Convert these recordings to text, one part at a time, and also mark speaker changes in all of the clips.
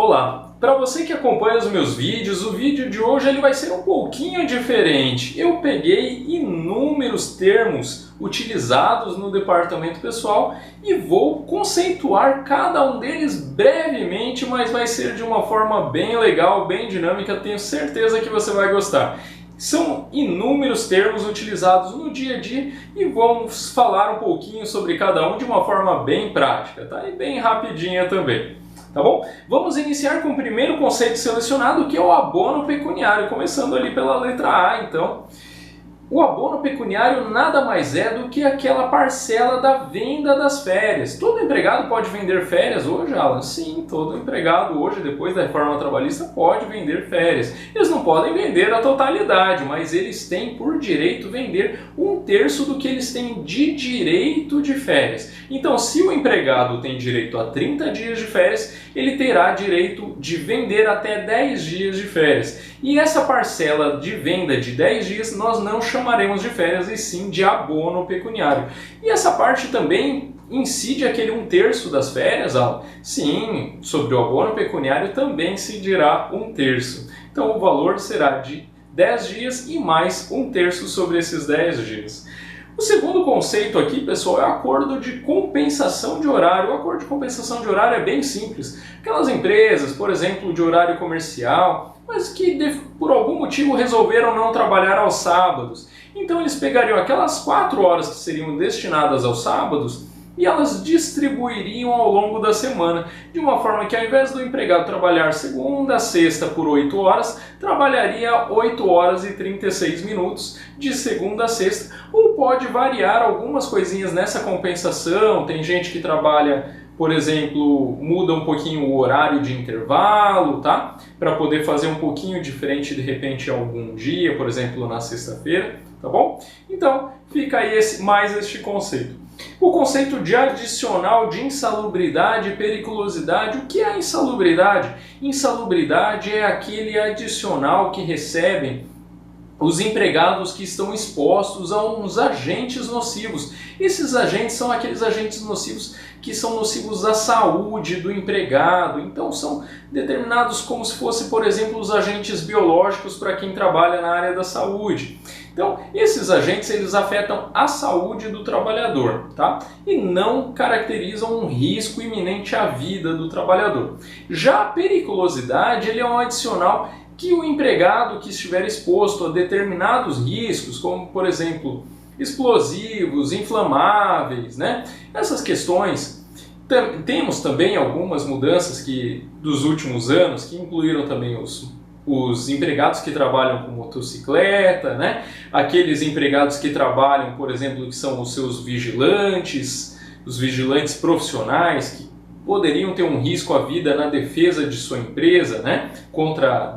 Speaker 1: Olá, para você que acompanha os meus vídeos, o vídeo de hoje ele vai ser um pouquinho diferente. Eu peguei inúmeros termos utilizados no departamento pessoal e vou conceituar cada um deles brevemente, mas vai ser de uma forma bem legal, bem dinâmica, tenho certeza que você vai gostar. São inúmeros termos utilizados no dia a dia e vamos falar um pouquinho sobre cada um de uma forma bem prática, tá? E bem rapidinha também. Tá bom? Vamos iniciar com o primeiro conceito selecionado, que é o abono pecuniário, começando ali pela letra A, então. O abono pecuniário nada mais é do que aquela parcela da venda das férias. Todo empregado pode vender férias hoje, Alan? Sim, todo empregado hoje, depois da reforma trabalhista, pode vender férias. Eles não podem vender a totalidade, mas eles têm por direito vender 1/3 do que eles têm de direito de férias. Então, se o empregado tem direito a 30 dias de férias, ele terá direito de vender até 10 dias de férias. E essa parcela de venda de 10 dias nós não chamaremos de férias, e sim de abono pecuniário. E essa parte também incide aquele 1/3 das férias, Alan? Sim, sobre o abono pecuniário também se dirá 1/3. Então o valor será de 10 dias e mais 1/3 sobre esses 10 dias. O segundo conceito aqui, pessoal, é o acordo de compensação de horário. O acordo de compensação de horário é bem simples. Aquelas empresas, por exemplo, de horário comercial, mas que por algum motivo resolveram não trabalhar aos sábados. Então eles pegariam aquelas 4 horas que seriam destinadas aos sábados e elas distribuiriam ao longo da semana, de uma forma que ao invés do empregado trabalhar segunda a sexta por 8 horas, trabalharia 8 horas e 36 minutos de segunda a sexta, ou pode variar algumas coisinhas nessa compensação. Tem gente que trabalha, por exemplo, muda um pouquinho o horário de intervalo, tá? Para poder fazer um pouquinho diferente de repente algum dia, por exemplo, na sexta-feira, tá bom? Então, fica aí mais este conceito. O conceito de adicional de insalubridade e periculosidade. O que é a insalubridade? Insalubridade é aquele adicional que recebem os empregados que estão expostos a uns agentes nocivos. Esses agentes são aqueles agentes nocivos que são nocivos à saúde do empregado. Então são determinados como se fosse, por exemplo, os agentes biológicos para quem trabalha na área da saúde. Então, esses agentes eles afetam a saúde do trabalhador, tá? E não caracterizam um risco iminente à vida do trabalhador. Já a periculosidade ele é um adicional que o empregado que estiver exposto a determinados riscos, como por exemplo explosivos, inflamáveis, né? Essas questões. Temos também algumas mudanças dos últimos anos que incluíram também os empregados que trabalham com motocicleta, né? Aqueles empregados que trabalham, por exemplo, que são os seus vigilantes, os vigilantes profissionais que poderiam ter um risco à vida na defesa de sua empresa, né? Contra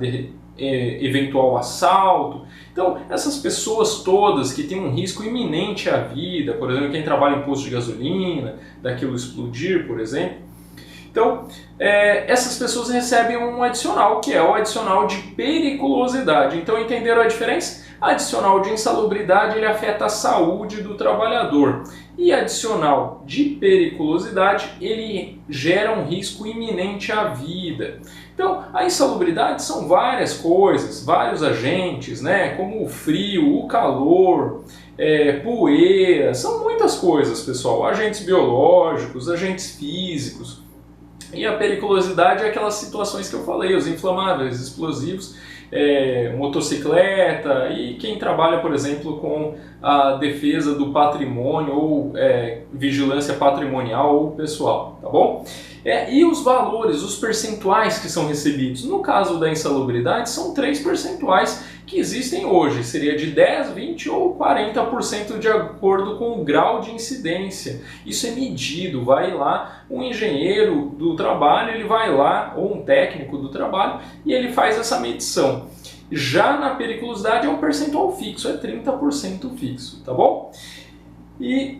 Speaker 1: eventual assalto. Então, essas pessoas todas que têm um risco iminente à vida, por exemplo, quem trabalha em posto de gasolina, daquilo explodir, por exemplo. Então, essas pessoas recebem um adicional, que é o adicional de periculosidade. Então, entenderam a diferença? Adicional de insalubridade, ele afeta a saúde do trabalhador. E adicional de periculosidade, ele gera um risco iminente à vida. Então, a insalubridade são várias coisas, vários agentes, né? Como o frio, o calor, poeira, são muitas coisas, pessoal. Agentes biológicos, agentes físicos. E a periculosidade é aquelas situações que eu falei, os inflamáveis, explosivos, motocicleta e quem trabalha, por exemplo, com a defesa do patrimônio ou vigilância patrimonial ou pessoal, tá bom? E os valores, os percentuais que são recebidos, no caso da insalubridade, são 3 percentuais que existem hoje, seria de 10, 20 ou 40% de acordo com o grau de incidência. Isso é medido, vai lá um engenheiro do trabalho, ele vai lá, ou um técnico do trabalho, e ele faz essa medição. Já na periculosidade é um percentual fixo, é 30% fixo, tá bom? E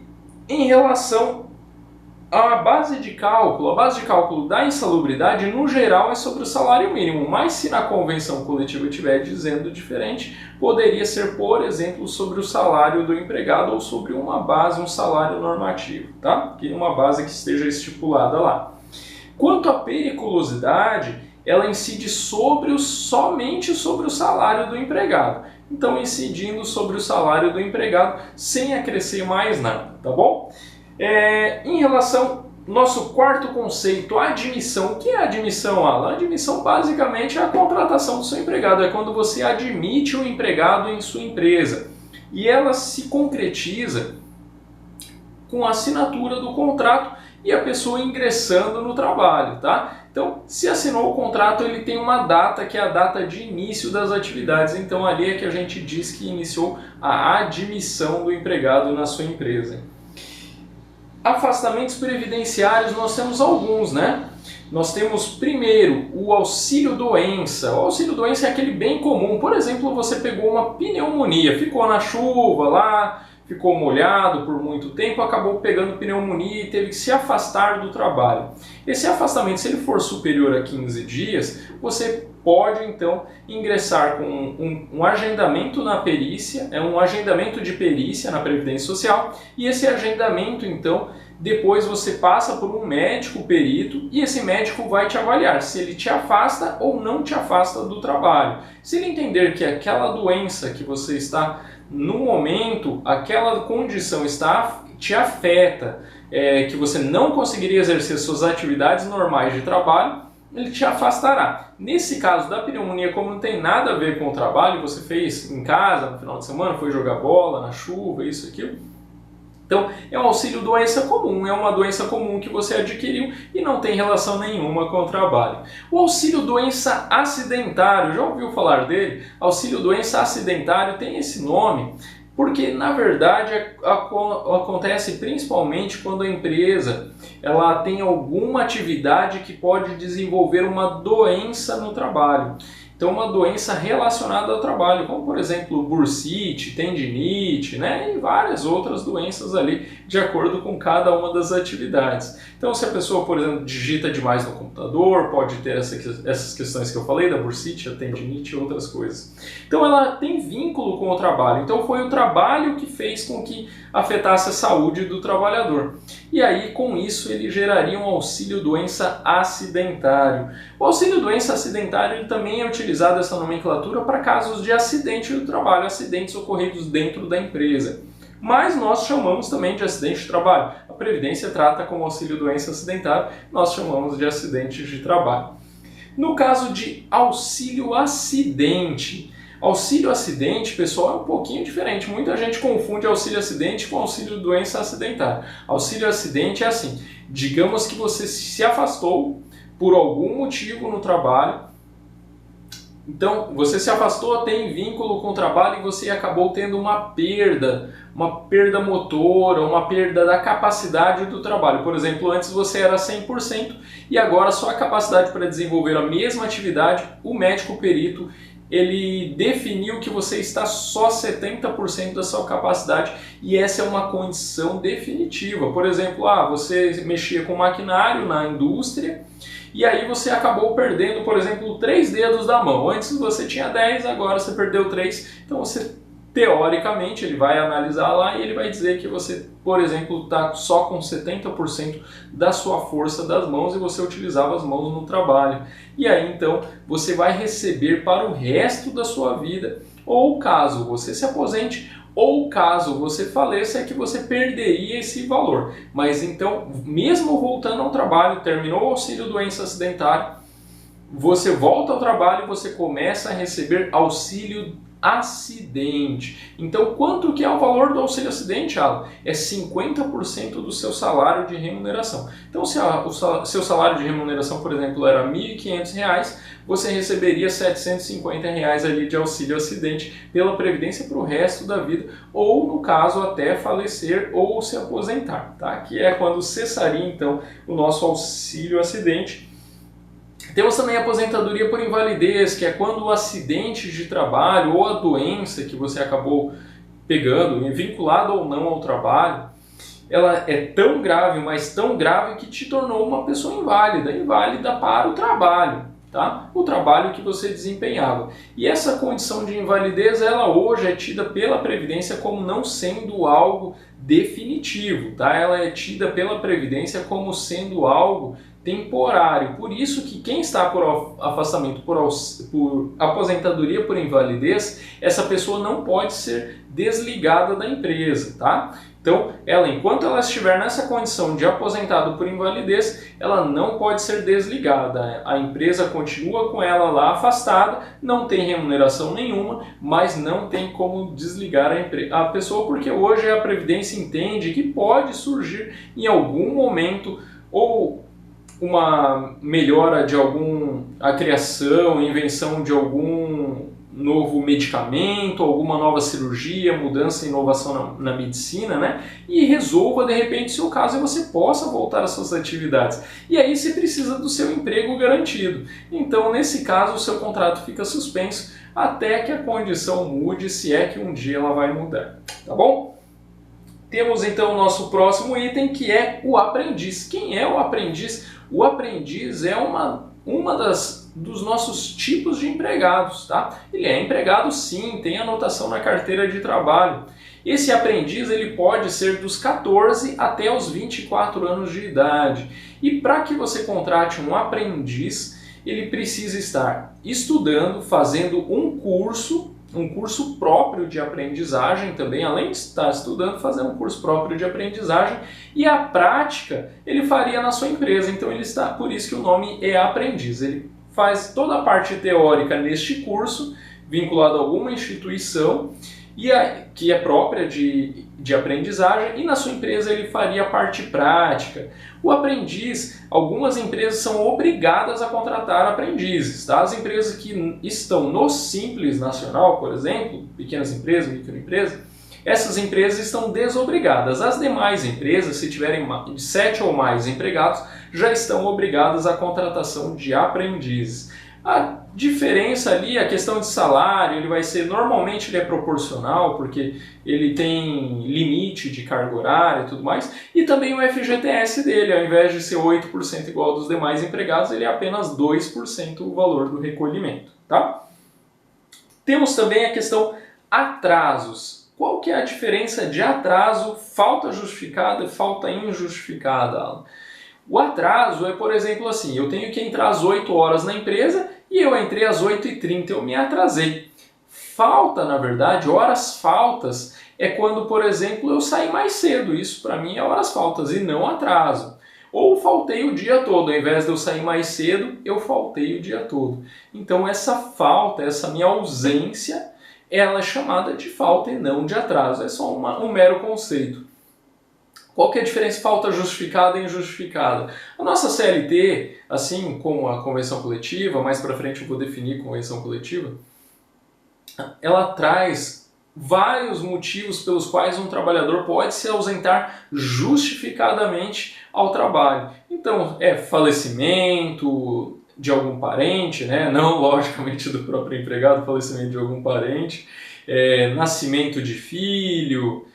Speaker 1: em relação a base de cálculo da insalubridade, no geral, é sobre o salário mínimo, mas se na convenção coletiva estiver dizendo diferente, poderia ser, por exemplo, sobre o salário do empregado ou sobre uma base, um salário normativo, tá? Que uma base que esteja estipulada lá. Quanto à periculosidade, ela incide somente sobre o salário do empregado. Então, incidindo sobre o salário do empregado sem acrescer mais nada, tá bom? Em relação ao nosso quarto conceito, a admissão. O que é admissão, Alan? A admissão basicamente é a contratação do seu empregado, é quando você admite o empregado em sua empresa. E ela se concretiza com a assinatura do contrato e a pessoa ingressando no trabalho, tá? Então, se assinou o contrato, ele tem uma data, que é a data de início das atividades. Então, ali é que a gente diz que iniciou a admissão do empregado na sua empresa. Afastamentos previdenciários, nós temos alguns, né? Nós temos, primeiro, o auxílio-doença. O auxílio-doença é aquele bem comum. Por exemplo, você pegou uma pneumonia, ficou na chuva lá, ficou molhado por muito tempo, acabou pegando pneumonia e teve que se afastar do trabalho. Esse afastamento, se ele for superior a 15 dias, você pode então ingressar com um agendamento na perícia, um agendamento de perícia na Previdência Social, e esse agendamento então depois você passa por um médico perito e esse médico vai te avaliar se ele te afasta ou não te afasta do trabalho. Se ele entender que aquela doença que você está no momento, aquela condição te afeta, que você não conseguiria exercer suas atividades normais de trabalho, ele te afastará. Nesse caso da pneumonia, como não tem nada a ver com o trabalho, você fez em casa no final de semana, foi jogar bola na chuva, isso, aquilo. Então, é um auxílio-doença comum, é uma doença comum que você adquiriu e não tem relação nenhuma com o trabalho. O auxílio-doença acidentário, já ouviu falar dele? Auxílio-doença acidentário tem esse nome porque, na verdade, acontece principalmente quando a empresa ela tem alguma atividade que pode desenvolver uma doença no trabalho. Então, uma doença relacionada ao trabalho, como por exemplo bursite, tendinite, né? E várias outras doenças ali, de acordo com cada uma das atividades. Então, se a pessoa, por exemplo, digita demais no computador, pode ter essas questões que eu falei, da bursite, a tendinite e outras coisas. Então, ela tem vínculo com o trabalho. Então, foi o trabalho que fez com que afetasse a saúde do trabalhador. E aí, com isso, ele geraria um auxílio-doença acidentário. O auxílio-doença acidentário ele também é utilizado essa nomenclatura para casos de acidente do trabalho, acidentes ocorridos dentro da empresa. Mas nós chamamos também de acidente de trabalho. A Previdência trata como auxílio-doença acidentário, nós chamamos de acidente de trabalho. No caso de auxílio-acidente, auxílio-acidente, pessoal, é um pouquinho diferente. Muita gente confunde auxílio-acidente com auxílio-doença acidentária. Auxílio-acidente é assim, digamos que você se afastou por algum motivo no trabalho. Então, você se afastou, tem vínculo com o trabalho e você acabou tendo uma perda motora, uma perda da capacidade do trabalho. Por exemplo, antes você era 100% e agora só a capacidade para desenvolver a mesma atividade, o médico perito, ele definiu que você está só 70% da sua capacidade e essa é uma condição definitiva. Por exemplo, você mexia com maquinário na indústria e aí você acabou perdendo, por exemplo, 3 dedos da mão. Antes você tinha 10, agora você perdeu 3. Então você, teoricamente, ele vai analisar lá e ele vai dizer que você, por exemplo, está só com 70% da sua força das mãos e você utilizava as mãos no trabalho. E aí então você vai receber para o resto da sua vida, ou caso você se aposente, ou caso você faleça, é que você perderia esse valor. Mas então, mesmo voltando ao trabalho, terminou o auxílio-doença acidentário, você volta ao trabalho e você começa a receber auxílio acidente. Então, quanto que é o valor do auxílio acidente, Alan? É 50% do seu salário de remuneração. Então, se o seu salário de remuneração, por exemplo, era R$ 1.500, você receberia R$ 750 ali de auxílio acidente pela Previdência para o resto da vida, ou no caso até falecer ou se aposentar, tá? Que é quando cessaria então o nosso auxílio acidente. Temos também a aposentadoria por invalidez, que é quando o acidente de trabalho ou a doença que você acabou pegando, vinculado ou não ao trabalho, ela é tão grave, mas tão grave que te tornou uma pessoa inválida para o trabalho, tá? O trabalho que você desempenhava. E essa condição de invalidez, ela hoje é tida pela Previdência como não sendo algo definitivo, tá? Ela é tida pela Previdência como sendo algo temporário. Por isso que quem está por afastamento por aposentadoria por invalidez, essa pessoa não pode ser desligada da empresa, tá? Então, enquanto ela estiver nessa condição de aposentado por invalidez, ela não pode ser desligada. A empresa continua com ela lá afastada, não tem remuneração nenhuma, mas não tem como desligar a pessoa, porque hoje a Previdência entende que pode surgir em algum momento ou uma melhora de a criação, invenção de algum novo medicamento, alguma nova cirurgia, mudança, inovação na medicina, né? E resolva de repente o seu caso e você possa voltar às suas atividades. E aí você precisa do seu emprego garantido. Então, nesse caso, o seu contrato fica suspenso até que a condição mude, se é que um dia ela vai mudar, tá bom? Temos então o nosso próximo item, que é o aprendiz. Quem é o aprendiz? O aprendiz é uma dos nossos tipos de empregados, tá? Ele é empregado sim, tem anotação na carteira de trabalho. Esse aprendiz ele pode ser dos 14 até os 24 anos de idade. E para que você contrate um aprendiz, ele precisa estar estudando, fazendo um curso próprio de aprendizagem também, além de estar estudando, fazer um curso próprio de aprendizagem, e a prática ele faria na sua empresa. Então por isso que o nome é aprendiz. Ele faz toda a parte teórica neste curso, vinculado a alguma instituição, que é própria de aprendizagem, e na sua empresa ele faria a parte prática. O aprendiz, algumas empresas são obrigadas a contratar aprendizes, tá? As empresas que estão no Simples Nacional, por exemplo, pequenas empresas, microempresas, essas empresas estão desobrigadas. As demais empresas, se tiverem 7 ou mais empregados, já estão obrigadas à contratação de aprendizes. A diferença ali, a questão de salário, normalmente ele é proporcional, porque ele tem limite de carga horária e tudo mais, e também o FGTS dele, ao invés de ser 8% igual ao dos demais empregados, ele é apenas 2% o valor do recolhimento, tá? Temos também a questão atrasos. Qual que é a diferença de atraso, falta justificada e falta injustificada, Alan? O atraso é, por exemplo, assim, eu tenho que entrar às 8 horas na empresa e eu entrei às 8h30, eu me atrasei. Falta, na verdade, horas faltas é quando, por exemplo, eu saí mais cedo. Isso para mim é horas faltas e não atraso. Ou faltei o dia todo, ao invés de eu sair mais cedo, eu faltei o dia todo. Então essa falta, essa minha ausência, ela é chamada de falta e não de atraso. É só um mero conceito. Qual que é a diferença falta justificada e injustificada? A nossa CLT, assim como a convenção coletiva, mais para frente eu vou definir convenção coletiva, ela traz vários motivos pelos quais um trabalhador pode se ausentar justificadamente ao trabalho. Então, falecimento de algum parente, né? Não logicamente do próprio empregado, falecimento de algum parente, nascimento de filho,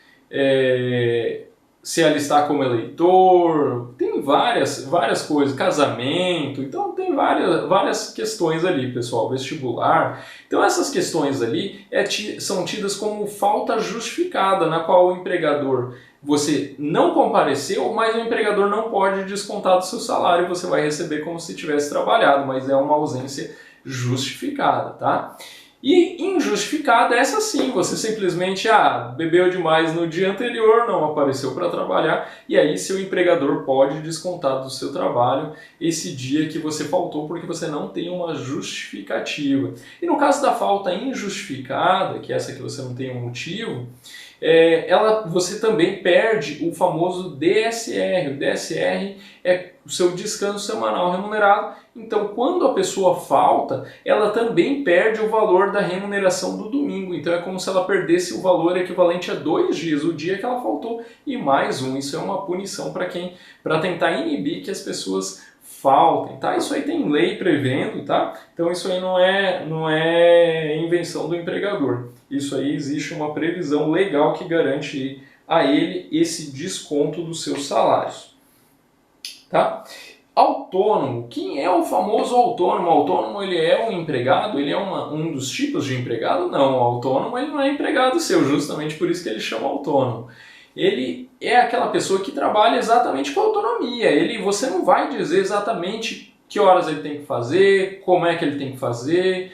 Speaker 1: se alistar como eleitor, tem várias coisas, casamento, então tem várias questões ali, pessoal, vestibular. Então essas questões ali são tidas como falta justificada, na qual o empregador, você não compareceu, mas o empregador não pode descontar do seu salário, você vai receber como se tivesse trabalhado, mas é uma ausência justificada, tá? E injustificada, essa sim, você simplesmente bebeu demais no dia anterior, não apareceu para trabalhar, e aí seu empregador pode descontar do seu trabalho esse dia que você faltou porque você não tem uma justificativa. E no caso da falta injustificada, que é essa que você não tem um motivo, você também perde o famoso DSR. O DSR é o seu descanso semanal remunerado. Então, quando a pessoa falta, ela também perde o valor da remuneração do domingo. Então, é como se ela perdesse o valor equivalente a 2 dias, o dia que ela faltou e mais um. Isso é uma punição para tentar inibir que as pessoas faltem, tá? Isso aí tem lei prevendo, tá? Então, isso aí não é invenção do empregador. Isso aí existe uma previsão legal que garante a ele esse desconto dos seus salários, tá? Autônomo. Quem é o famoso autônomo? O autônomo, ele é um empregado? Ele é um dos tipos de empregado? Não, o autônomo ele não é empregado seu, justamente por isso que ele chama autônomo. ele é aquela pessoa que trabalha exatamente com autonomia. Você não vai dizer exatamente que horas ele tem que fazer, como é que ele tem que fazer.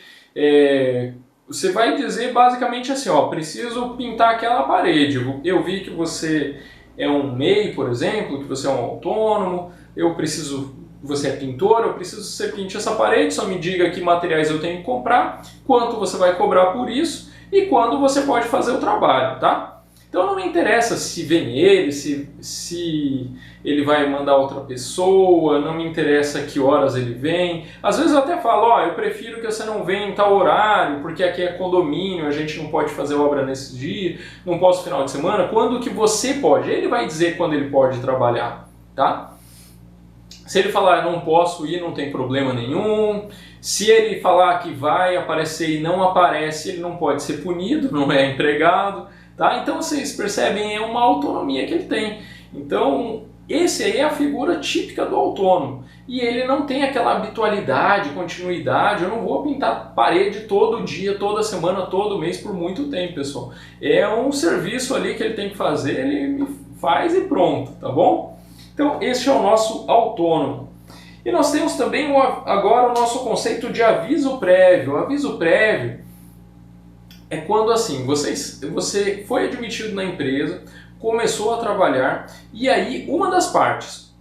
Speaker 1: Você vai dizer basicamente assim, ó, preciso pintar aquela parede. Eu vi que você é um MEI, por exemplo, que você é um autônomo, você é pintor, eu preciso que você pinte essa parede, só me diga que materiais eu tenho que comprar, quanto você vai cobrar por isso e quando você pode fazer o trabalho, tá? Então não me interessa se vem ele, se ele vai mandar outra pessoa, não me interessa que horas ele vem. Às vezes eu até falo, ó, eu prefiro que você não venha em tal horário, porque aqui é condomínio, a gente não pode fazer obra nesse dia, não posso final de semana. Quando que você pode? Ele vai dizer quando ele pode trabalhar, tá? Se ele falar não posso ir, não tem problema nenhum. Se ele falar que vai aparecer e não aparece, ele não pode ser punido, não é empregado. Tá? Então vocês percebem, é uma autonomia que ele tem. Então esse aí é a figura típica do autônomo. E ele não tem aquela habitualidade, continuidade. Eu não vou pintar parede todo dia, toda semana, todo mês por muito tempo, pessoal. É um serviço ali que ele tem que fazer, ele faz e pronto, tá bom? Então esse é o nosso autônomo. E nós temos também agora o nosso conceito de aviso prévio. O aviso prévio é quando assim, você foi admitido na empresa, começou a trabalhar e aí uma das partes,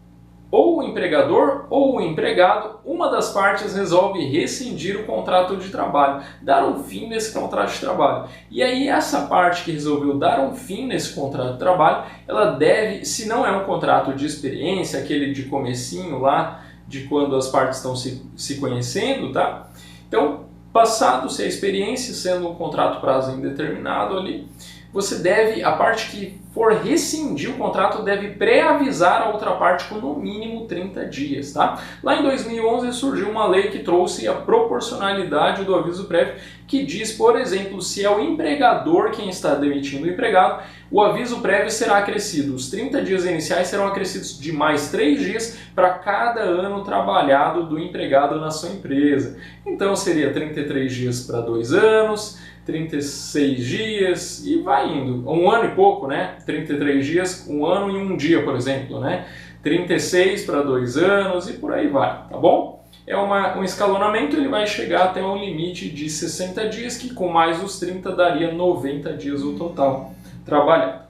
Speaker 1: ou o empregador ou o empregado, uma das partes resolve rescindir o contrato de trabalho, dar um fim nesse contrato de trabalho. E aí essa parte que resolveu dar um fim nesse contrato de trabalho, ela deve, se não é um contrato de experiência, aquele de comecinho lá, de quando as partes estão se conhecendo, tá? Então, passado-se a experiência, sendo um contrato prazo indeterminado ali, você deve, a parte que for rescindir o contrato deve pré-avisar a outra parte com no mínimo 30 dias, tá? Lá em 2011 surgiu uma lei que trouxe a proporcionalidade do aviso prévio, que diz, por exemplo, se é o empregador quem está demitindo o empregado, o aviso prévio será acrescido. Os 30 dias iniciais serão acrescidos de mais 3 dias para cada ano trabalhado do empregado na sua empresa. Então seria 33 dias para 2 anos, 36 dias e vai indo. 1 ano e pouco, né? 33 dias, 1 ano e 1 dia, por exemplo, né? 36 para 2 anos e por aí vai, tá bom? É um escalonamento, ele vai chegar até um limite de 60 dias, que com mais os 30 daria 90 dias o total trabalhado.